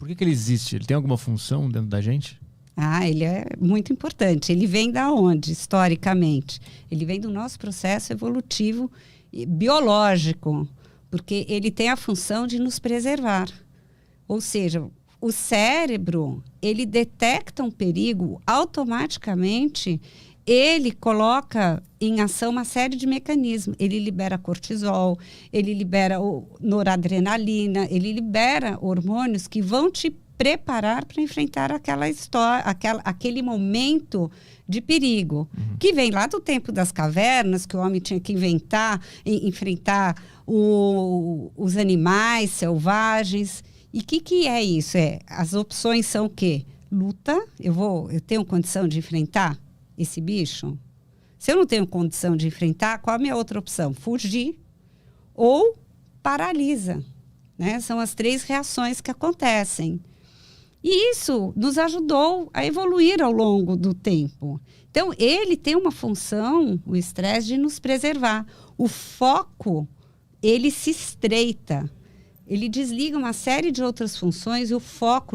Por que ele existe? Ele tem alguma função dentro da gente? Ele é muito importante. Ele vem da onde, historicamente? Ele vem do nosso processo evolutivo e biológico, porque ele tem a função de nos preservar. Ou seja, o cérebro, ele detecta um perigo, automaticamente ele coloca em ação uma série de mecanismos. Ele libera cortisol, ele libera noradrenalina, ele libera hormônios que vão te preparar para enfrentar aquela história, aquele momento de perigo, que vem lá do tempo das cavernas, que o homem tinha que enfrentar os animais selvagens. E o que é isso? As opções são o quê? Luta, eu tenho condição de enfrentar esse bicho? Se eu não tenho condição de enfrentar, qual é a minha outra opção? Fugir ou paralisa, né? São as 3 reações que acontecem. E isso nos ajudou a evoluir ao longo do tempo. Então, ele tem uma função, o estresse, de nos preservar. O foco, ele se estreita. Ele desliga uma série de outras funções e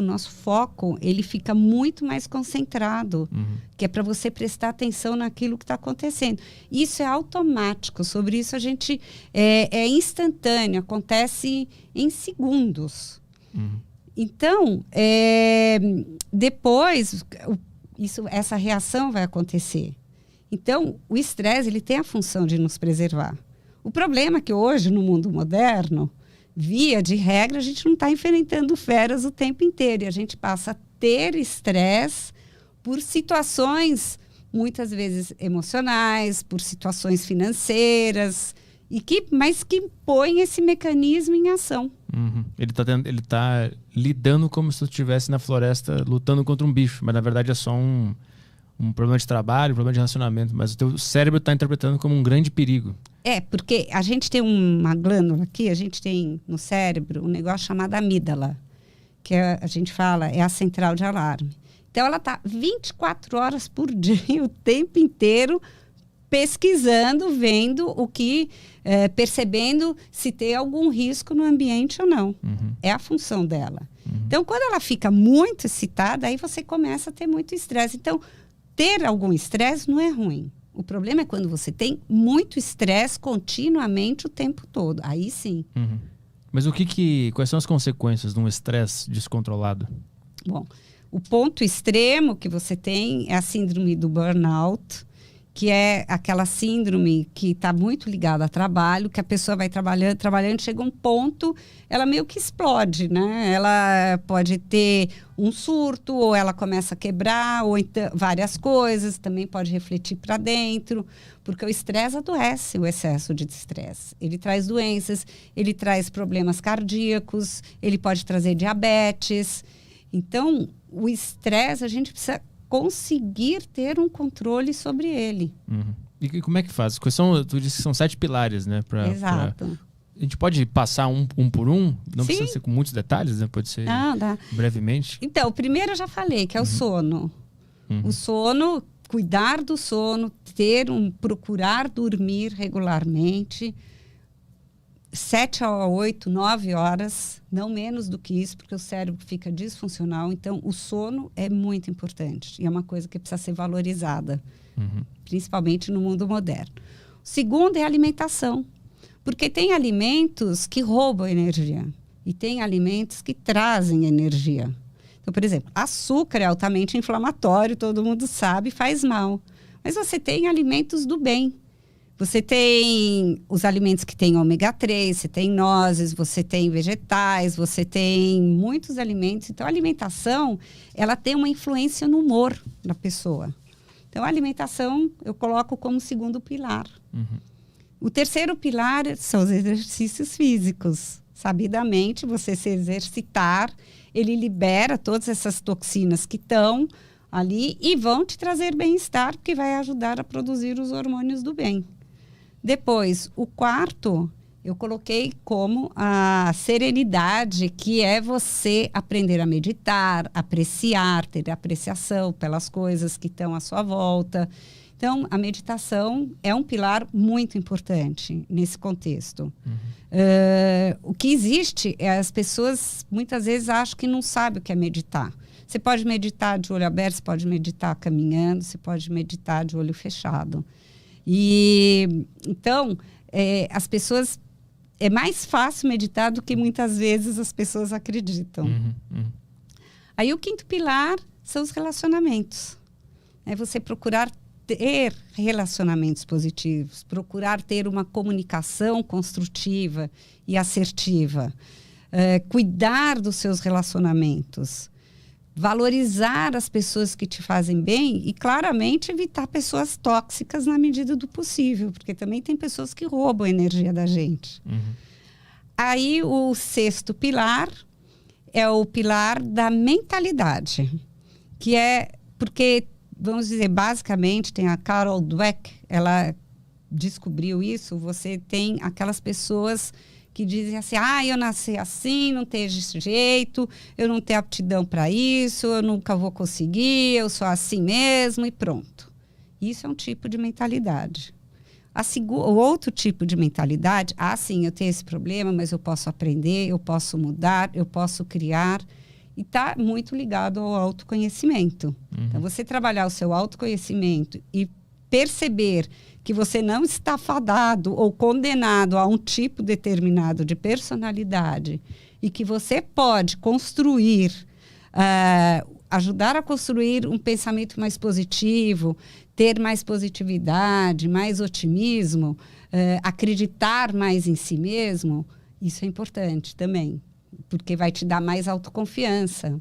nosso foco, ele fica muito mais concentrado, que é para você prestar atenção naquilo que está acontecendo. Isso é automático, sobre isso a gente é instantâneo, acontece em segundos. Então, depois, essa reação vai acontecer. Então, o estresse, ele tem a função de nos preservar. O problema é que hoje, no mundo moderno, via de regra, a gente não está enfrentando feras o tempo inteiro. E a gente passa a ter estresse por situações, muitas vezes emocionais, por situações financeiras, mas que põe esse mecanismo em ação. Ele tá lidando como se estivesse na floresta lutando contra um bicho, mas na verdade é só um problema de trabalho, um problema de relacionamento, mas o teu cérebro está interpretando como um grande perigo. Porque a gente tem uma glândula aqui, a gente tem no cérebro um negócio chamado amígdala, que a gente fala, é a central de alarme. Então ela está 24 horas por dia, o tempo inteiro, pesquisando, vendo percebendo se tem algum risco no ambiente ou não. É a função dela. Então, quando ela fica muito excitada, aí você começa a ter muito estresse. Então, ter algum estresse não é ruim. O problema é quando você tem muito estresse continuamente o tempo todo. Aí sim. Mas quais são as consequências de um estresse descontrolado? Bom, o ponto extremo que você tem é a síndrome do burnout, que é aquela síndrome que está muito ligada ao trabalho, que a pessoa vai trabalhando, chega um ponto, ela meio que explode, né? Ela pode ter um surto, ou ela começa a quebrar, ou então várias coisas, também pode refletir para dentro, porque o estresse adoece, o excesso de estresse. Ele traz doenças, ele traz problemas cardíacos, ele pode trazer diabetes. Então, o estresse, a gente precisa conseguir ter um controle sobre ele. E como é que faz? Tu disse que são 7 pilares, né? Exato. A gente pode passar um por um? Não Sim. precisa ser com muitos detalhes, né? Pode ser brevemente. Então, o primeiro eu já falei, que é o sono. O sono, cuidar do sono, procurar dormir regularmente, 7 a 8, 9 horas, não menos do que isso, porque o cérebro fica disfuncional. Então, o sono é muito importante e é uma coisa que precisa ser valorizada, principalmente no mundo moderno. O segundo é a alimentação, porque tem alimentos que roubam energia e tem alimentos que trazem energia. Então, por exemplo, açúcar é altamente inflamatório, todo mundo sabe, faz mal. Mas você tem alimentos do bem. Você tem os alimentos que têm ômega 3, você tem nozes, você tem vegetais, você tem muitos alimentos. Então, a alimentação, ela tem uma influência no humor da pessoa. Então, a alimentação eu coloco como segundo pilar. O terceiro pilar são os exercícios físicos. Sabidamente, você se exercitar, ele libera todas essas toxinas que estão ali e vão te trazer bem-estar, porque vai ajudar a produzir os hormônios do bem. Depois, o quarto, eu coloquei como a serenidade, que é você aprender a meditar, apreciar, ter apreciação pelas coisas que estão à sua volta. Então, a meditação é um pilar muito importante nesse contexto. O que existe é as pessoas muitas vezes acham que não sabem o que é meditar. Você pode meditar de olho aberto, você pode meditar caminhando, você pode meditar de olho fechado. E então, as pessoas... É mais fácil meditar do que muitas vezes as pessoas acreditam. Aí o quinto pilar são os relacionamentos. É você procurar ter relacionamentos positivos, procurar ter uma comunicação construtiva e assertiva, cuidar dos seus relacionamentos, valorizar as pessoas que te fazem bem e, claramente, evitar pessoas tóxicas na medida do possível, porque também tem pessoas que roubam a energia da gente. Aí, o sexto pilar é o pilar da mentalidade, que é porque, vamos dizer, basicamente, tem a Carol Dweck, ela descobriu isso, você tem aquelas pessoas que dizem assim, eu nasci assim, não tenho esse jeito, eu não tenho aptidão para isso, eu nunca vou conseguir, eu sou assim mesmo e pronto. Isso é um tipo de mentalidade. O outro tipo de mentalidade, sim, eu tenho esse problema, mas eu posso aprender, eu posso mudar, eu posso criar, e está muito ligado ao autoconhecimento. Então, você trabalhar o seu autoconhecimento e perceber que você não está fadado ou condenado a um tipo determinado de personalidade e que você pode construir, ajudar a construir um pensamento mais positivo, ter mais positividade, mais otimismo, acreditar mais em si mesmo, isso é importante também, porque vai te dar mais autoconfiança.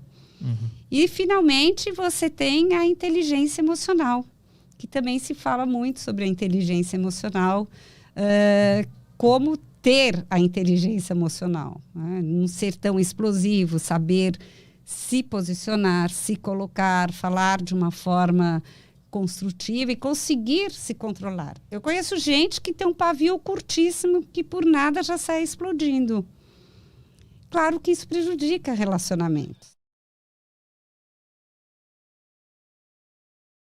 E, finalmente, você tem a inteligência emocional, que também se fala muito sobre a inteligência emocional, como ter a inteligência emocional, né? Não ser tão explosivo, saber se posicionar, se colocar, falar de uma forma construtiva e conseguir se controlar. Eu conheço gente que tem um pavio curtíssimo que por nada já sai explodindo. Claro que isso prejudica relacionamentos.